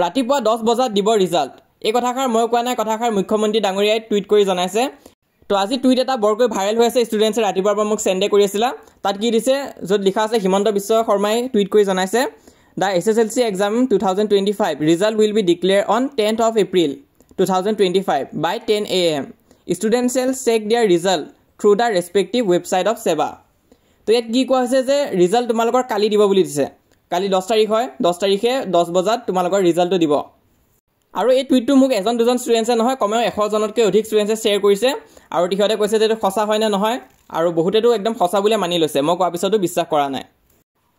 ৰাতিপুৱা 10 বজাত দিব ৰিজাল্ট। এই কথাষাৰ মই কোৱা নাই, কথাষাৰ মুখ্যমন্ত্ৰী ডাঙৰীয়াই টুইট কৰি জনাইছে। তো আজি টুইট এটা বৰকৈ ভাইৰেল হৈ আছে, ষ্টুডেণ্টছে ৰাতিপুৱাৰ পৰা মোক চেণ্ডে কৰি আছিলা। তাত কি দিছে, য'ত লিখা আছে হিমন্ত বিশ্ব শৰ্মাই টুইট কৰি জনাইছে, the SSLC exam 2025 result will be declared on 10th of April 2025 by 10 AM. Students shall check their result through the respective website of SEBA. তো ইয়াত কি কোৱা হৈছে যে ৰিজাল্ট তোমালোকৰ কালি দিব বুলি দিছে। কালি 10 তাৰিখ হয়, 10 তাৰিখে 10 বজাত তোমালোকৰ ৰিজাল্টটো দিব। আৰু এই টুইটটো মোক এজন দুজন ষ্টুডেণ্টছে নহয়, কমেও 100 জনতকৈ অধিক ষ্টুডেণ্টছে শ্বেয়াৰ কৰিছে। আৰু সিহঁতে কৈছে যে এইটো সঁচা হয় নে নহয়, আৰু বহুতেতো একদম সঁচা বুলিয়ে মানি লৈছে, মই কোৱাৰ পিছতো বিশ্বাস কৰা নাই।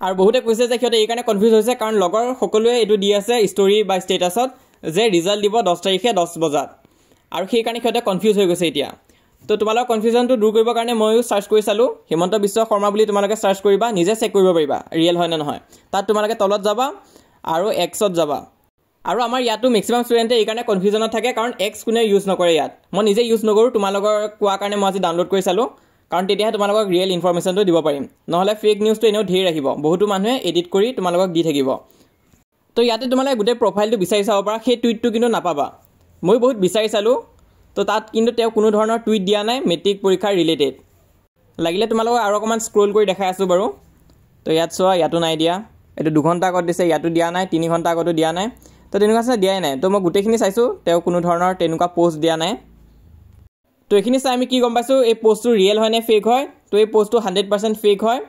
আৰু বহুতে কৈছে যে সিহঁতে এইকাৰণে কনফিউজ হৈছে কাৰণ লগৰ সকলোৱে এইটো দি আছে ষ্টৰি বা ষ্টেটাছত যে ৰিজাল্ট দিব 10 তাৰিখে 10 বজাত, আৰু সেইকাৰণে সিহঁতে কনফিউজ হৈ গৈছে এতিয়া। তো তোমালোকৰ কনফিউজনটো দূৰ কৰিবৰ কাৰণে ময়ো চাৰ্চ কৰি চালোঁ, হিমন্ত বিশ্ব শৰ্মা বুলি তোমালোকে চাৰ্চ কৰিবা, নিজে চেক কৰিব পাৰিবা ৰিয়েল হয় নে নহয়। তাত তোমালোকে তলত যাবা আৰু এক্সত যাবা। আৰু আমাৰ ইয়াতো মেক্সিমাম ষ্টুডেণ্টে এইকাৰণে কনফিউজনত থাকে কাৰণ এক্স কোনে ইউজ নকৰে ইয়াত। মই নিজে ইউজ নকৰোঁ, তোমালোকৰ কোৱাৰ কাৰণে মই আজি ডাউনলোড কৰি চালোঁ, কাৰণ তেতিয়াহে তোমালোকক ৰিয়েল ইনফৰমেশ্যনটো দিব পাৰিম। নহ'লে ফেক নিউজটো এনেও ধেৰ আহিব, বহুতো মানুহে এডিট কৰি তোমালোকক দি থাকিব। তো ইয়াতে তোমালোকে গোটেই প্ৰফাইলটো বিচাৰি চাব পাৰা, সেই টুইটটো কিন্তু নাপাবা। মই বহুত বিচাৰি চালোঁ, তো তাত কিন্তু তেওঁ কোনো ধৰণৰ টুইট দিয়া নাই মেট্ৰিক পৰীক্ষাৰ ৰিলেটেড। লাগিলে তোমালোকক আৰু অকণমান স্ক্ৰল কৰি দেখাই আছোঁ বাৰু। তো ইয়াত চোৱা, ইয়াতো নাই দিয়া, এইটো 2 ঘণ্টা আগত দিছে, ইয়াতো দিয়া নাই, 3 ঘণ্টা আগতো দিয়া নাই। তো তেনেকুৱা আছে দিয়াই নাই। তো মই গোটেইখিনি চাইছোঁ, তেওঁ কোনো ধৰণৰ তেনেকুৱা পষ্ট দিয়া নাই। তো এইখিনি চাই আমি কি গম পাইছোঁ, এই পষ্টটো ৰিয়েল হয় নে ফেক হয়। তো এই পষ্টটো 100% ফেক হয়।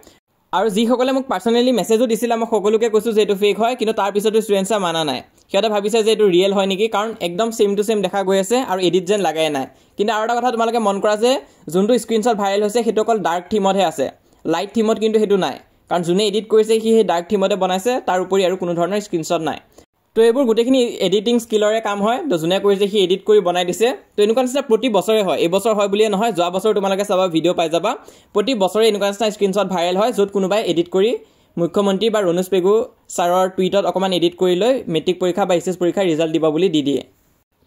আৰু যিসকলে মোক পাৰ্চনেলি মেছেজো দিছিলে, মই সকলোকে কৈছোঁ যে এইটো ফেক হয়, কিন্তু তাৰপিছতো ষ্টুডেণ্টছে মানা নাই। সিহঁতে ভাবিছে যে এইটো ৰিয়েল হয় নেকি, কাৰণ একদম ছেম টু ছেম দেখা গৈ আছে আৰু এডিট যেন লাগাই নাই। কিন্তু আৰু এটা কথা তোমালোকে মন কৰা যে যোনটো স্ক্ৰীনশ্বট ভাইৰেল হৈছে সেইটো অকল ডাৰ্ক থিমতহে আছে, লাইট থিমত কিন্তু সেইটো নাই। কাৰণ যোনে এডিট কৰিছে সি সেই ডাৰ্ক থিমতে বনাইছে, তাৰ উপৰি আৰু কোনো ধৰণৰ স্ক্ৰীনশ্বট নাই। তো এইবোৰ গোটেইখিনি এডিটিং স্কিলৰে কাম হয়। তো যোনে কৰিছে সি এডিট কৰি বনাই দিছে। তো এনেকুৱা নিচিনা প্ৰতি বছৰে হয়, এইবছৰ হয় বুলিয়ে নহয়, যোৱা বছৰ তোমালোকে চাবা ভিডিঅ' পাই যাবা, প্ৰতি বছৰে এনেকুৱা নিচিনা স্ক্ৰীনশ্বট ভাইৰেল হয় য'ত কোনোবাই এডিট কৰি মুখ্যমন্ত্ৰী বা ৰণোজ পেগু ছাৰৰ টুইটত অকণমান এডিট কৰি লৈ মেট্ৰিক পৰীক্ষা বা এইচএছ পৰীক্ষাৰ ৰিজাল্ট দিব বুলি দি দিয়ে।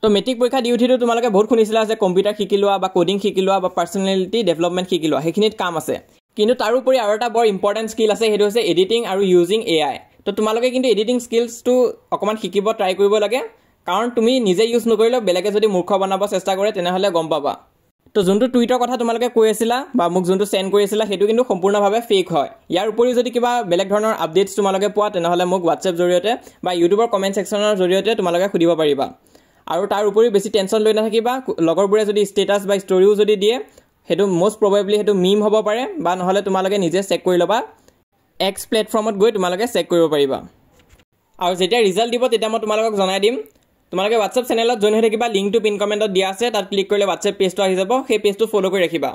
তো মেট্ৰিক পৰীক্ষা দি উঠিতো তোমালোকে বহুত শুনিছিলা যে কম্পিউটাৰ শিকি লোৱা বা কোডিং শিকি লোৱা বা পাৰ্চনেলিটি ডেভেলপমেণ্ট শিকি লোৱা, সেইখিনিত কাম আছে। কিন্তু তাৰোপৰি আৰু এটা বৰ ইম্পৰ্টেণ্ট স্কিল আছে, সেইটো হৈছে এডিটিং আৰু ইউজিং AI। তো তোমালোকে কিন্তু এডিটিং স্কিলছটো অকণমান শিকিব ট্ৰাই কৰিব লাগে, কাৰণ তুমি নিজে ইউজ নকৰিলেও বেলেগে যদি মূৰ্খ বনাব চেষ্টা কৰে তেনেহ'লে গম পাবা। তো যোনটো টুইটৰ কথা তোমালোকে কৈ আছিলা বা মোক যোনটো চেণ্ড কৰি আছিলা সেইটো কিন্তু সম্পূৰ্ণভাৱে ফেক হয়। ইয়াৰ উপৰিও যদি কিবা বেলেগ ধৰণৰ আপডেটছ তোমালোকে পোৱা তেনেহ'লে মোক হোৱাটছএপ জৰিয়তে বা ইউটিউবৰ কমেণ্ট ছেকশ্যনৰ জৰিয়তে তোমালোকে সুধিব পাৰিবা। আৰু তাৰ উপৰিও বেছি টেনশ্যন লৈ নাথাকিবা, লগৰবোৰে যদি ষ্টেটাছ বা ষ্টৰিও যদি দিয়ে সেইটো মষ্ট প্ৰবেবলি সেইটো মিম হ'ব পাৰে, বা নহ'লে তোমালোকে নিজে চেক কৰি ল'বা, এক্স প্লেটফৰ্মত গৈ তোমালোকে চেক কৰিব পাৰিবা। আৰু যেতিয়া ৰিজাল্ট দিব তেতিয়া মই তোমালোকক জনাই দিম। তোমালোকে হোৱাটছএপ চেনেলত জইন হৈ থাকিবা, লিংকটো পিন কমেণ্টত দিয়া আছে, তাত ক্লিক কৰিলে হোৱাটছএপ পেজটো আহি যাব, সেই পেজটো ফ'ল' কৰি ৰাখিবা।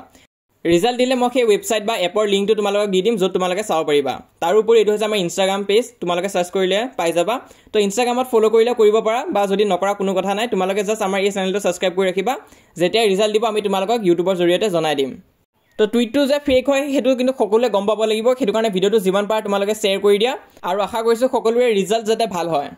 ৰিজাল্ট দিলে মই সেই ৱেবছাইট বা এপৰ লিংকটো তোমালোকক দি দিম য'ত তোমালোকে চাব পাৰিবা। তাৰোপৰি এইটো হৈছে আমাৰ ইনষ্টাগ্ৰাম পেজ, তোমালোকে চাৰ্চ কৰিলে পাই যাবা। তো ইনষ্টাগ্ৰামত ফ'ল' কৰিলে কৰিব পাৰা, বা যদি নকৰা কোনো কথা নাই, তোমালোকে জাষ্ট আমাৰ এই চেনেলটো ছাবস্ক্ৰাইব কৰি ৰাখিবা। যেতিয়া ৰিজাল্ট দিব আমি তোমালোকক ইউটিউবৰ জৰিয়তে জনাই দিম। তো টুইটটো যে ফেক হয় সেইটো কিন্তু সকলোৱে গম পাব লাগিব, সেইটো কাৰণে ভিডিঅ'টো যিমান পাৰা তোমালোকে শ্বেয়াৰ কৰি দিয়া, আৰু আশা কৰিছোঁ সকলোৰে ৰিজাল্ট যাতে ভাল হয়।